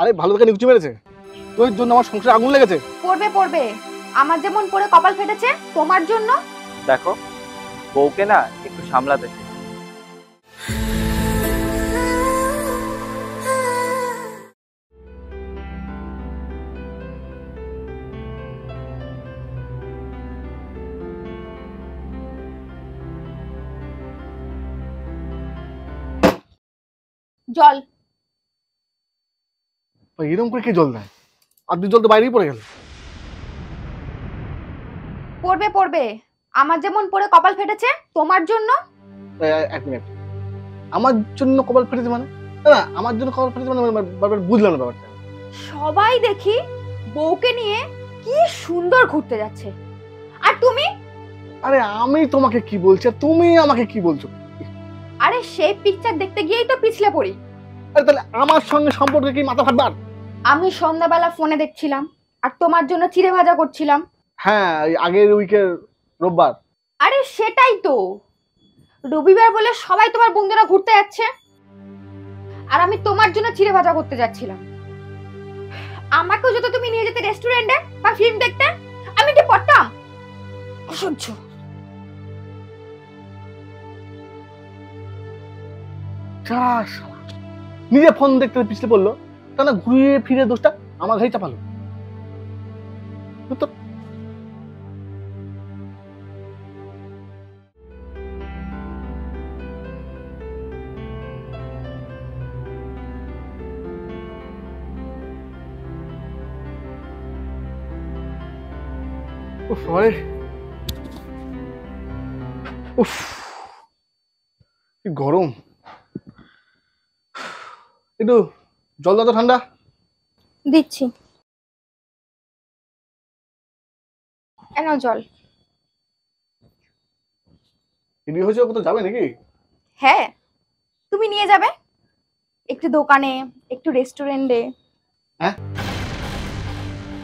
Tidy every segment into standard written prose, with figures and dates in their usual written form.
আরে ভালো থেকে নিকুচি মেরেছে, তোর জন্য আমার সংসারে আগুন লেগেছে। পড়বে পড়বে, আমার যেমন পড়ে কপাল ফেটেছে তোমার জন্য। দেখো বউকে না একটু সামলাতে। জল। এরকম করে কে জল দেয়? আর দুই জল তো বাইরেই পড়ে গেল। পড়বে পড়বে, আমার যেমন পড়ে কপাল ফেটেছে তোমার জন্য। এক মিনিট, আমার জন্য কপাল ফেটেছে মানে? না আমার জন্য কপাল ফেটেছে মানে বারবার বুঝলাম না ব্যাপারটা। সবাই দেখি বউকে নিয়ে কি সুন্দর ঘুরতে যাচ্ছে, আর তুমি? আরে আমি তোমাকে কি বলছি আর তুমি আমাকে কি বলছো? আরে সেই পিকচার দেখতে গিয়েই তো পিছলে পড়ি। আরে তাহলে আমার সঙ্গে সম্পর্কে কি মাথা ফাটবার? আমি সন্ধ্যাবেলা ফোনে দেখছিলাম আর তোমার জন্য চিড়ে ভাজা করছিলাম। হ্যাঁ, আগের উইকের রোববার। আরে সেটাই তো, রবিবার বলে সবাই তোমার বন্ধুরা ঘুরতে যাচ্ছে আর আমি তোমার জন্য চিড়ে ভাজা করতে যাচ্ছিলাম। আমাকেও যদি তুমি নিয়ে যেতে রেস্টুরেন্টে বা ফিল্ম দেখতে, আমি কি পড়তাম? অসহ্য। নিজে ফোন দেখতে পিছলে পড়লো, তা না ঘুরিয়ে ফিরে দোষটা আমার ঘাড়ে চাপালো। কি গরম, একটু জল দাও তো ঠান্ডা। দিচ্ছি, এনো জল। রেডি হয়েছে, কোথাও যাবে নাকি? হ্যাঁ, তুমি নিয়ে যাবে একটু দোকানে, একটু রেস্টুরেন্টে। হ্যাঁ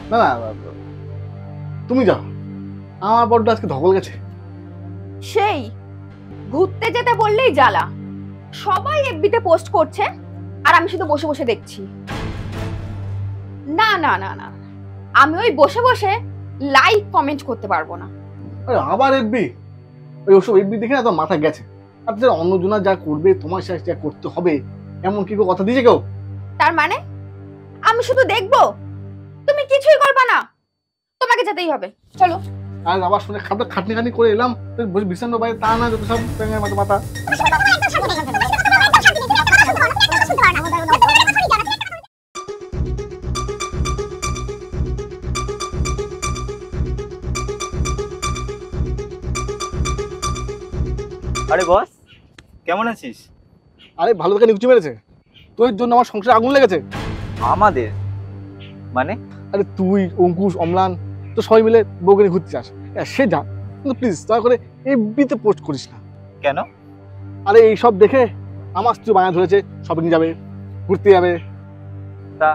না না, তুমি যাও, আমার বড্ড আজকে ধকল গেছে। সেই ঘুরতে যেতে বললেই জ্বালা, সবাই এফবিতে পোস্ট করছে আর আমি শুধু বসে বসে দেখছি। না না না না, আমি ওই বসে বসে লাইক কমেন্ট করতে পারবো না। আরে আবার এফবি? ওই ওসব এফবি দেখে না তো মাথা গেছে। আর যারা অন্যজনা যা করবে তোমার সাথে যা করতে হবে, এমন কি কথা দিয়েছে কেউ? তার মানে আমি শুধু দেখবো, তুমি কিছুই করবে না? তোমাকে যেতেই হবে, চলো। আর আবার শুনে খাটনি খাটনি করে এলাম, ভীষণ বাইরে তা না, যত সব মাথা মাথা। আরে বস, কেমন আছিস? আরে ভালো থেকে নিকুচি মেরেছে, তোর জন্য আমার সংসারে আগুন লেগেছে। আমাদের মানে? আরে তুই, অঙ্কুশ, অম্লান তো সবাই মিলে বউকে নিয়ে ঘুরতে চাস, সে যা, কিন্তু প্লিজ দয়া করে এফবিতে পোস্ট করিস না। কেন? আরে এইসব দেখে আমার স্ত্রী বায়া ধরেছে, শপিং যাবে, ঘুরতে যাবে। তা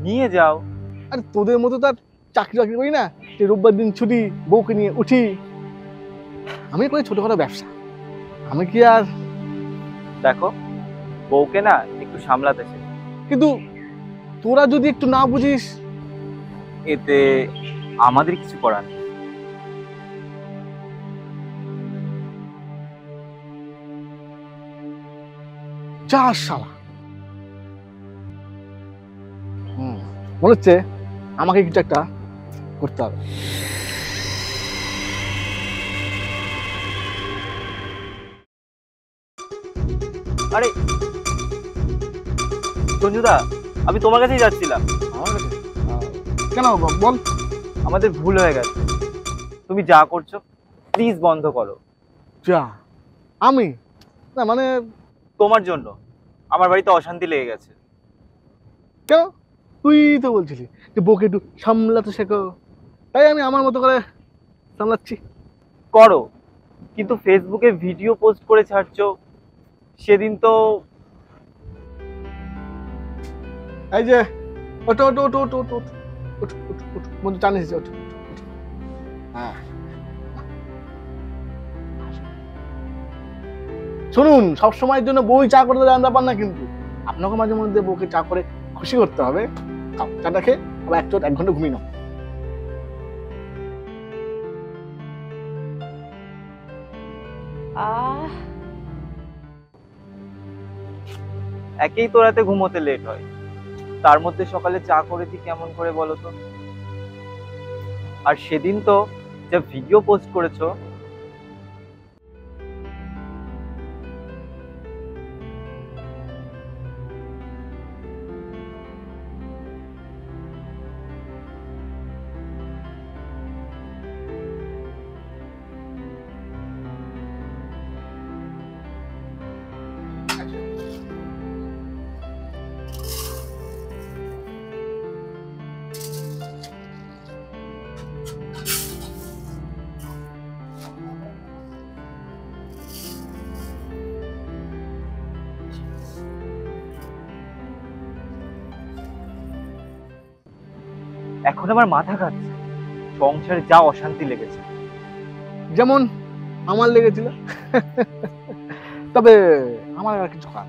নিয়ে যাও। আরে তোদের মতো তার চাকরি বাকরি করি না যে রোববার দিন ছুটি, বউকে নিয়ে উঠি। আমি করি ছোটখাটো ব্যবসা, আমি কি আর? দেখো বউকে না একটু সামলাতে। কিন্তু তোরা যদি একটু না বুঝিস, এতে আমাদের কিছু করার নেই। যা শালা। মনে হচ্ছে আমাকে কিছু একটা করতে হবে। আরে সঞ্জুদা, আমি তোমার কাছেই যাচ্ছিলাম। আমার কাছে? কেন বল। আমাদের ভুল হয়ে গেছে, তুমি যা করছো প্লিজ বন্ধ করো। যা? আমি না মানে? তোমার জন্য আমার বাড়িতে অশান্তি লেগে গেছে। কেন? তুই তো বলছিলি যে বউকে একটু সামলাতে শেখো, তাই আমি আমার মতো করে সামলাচ্ছি। করো, কিন্তু ফেসবুকে ভিডিও পোস্ট করে ছাড়ছো, সেদিন তো। এই যে ওটো ওটো ওটো ওটো ওটো ওটো ওটো ওটো মধ্যে টান এসেছে, ওটো। হ্যাঁ শুনুন, সবসময়ের জন্য বই চা করতে জানতে পার না, কিন্তু আপনাকে মাঝে মধ্যে বউকে চা করে খুশি করতে হবে। খাও চাটা খেয়ে আবার এক ঘন্টা ঘুমিয়ে নাও। আহ একেই তো রাতে ঘুমোতে লেট হয়, তার মধ্যে সকালে চা করেছি কেমন করে বলো তো? আর সেদিন তো যা ভিডিও পোস্ট করেছো, এখন আমার মাথা খাচ্ছে, সংসারে যা অশান্তি লেগেছে। যেমন আমার লেগেছিল। তবে আমার আর কিছু কাজ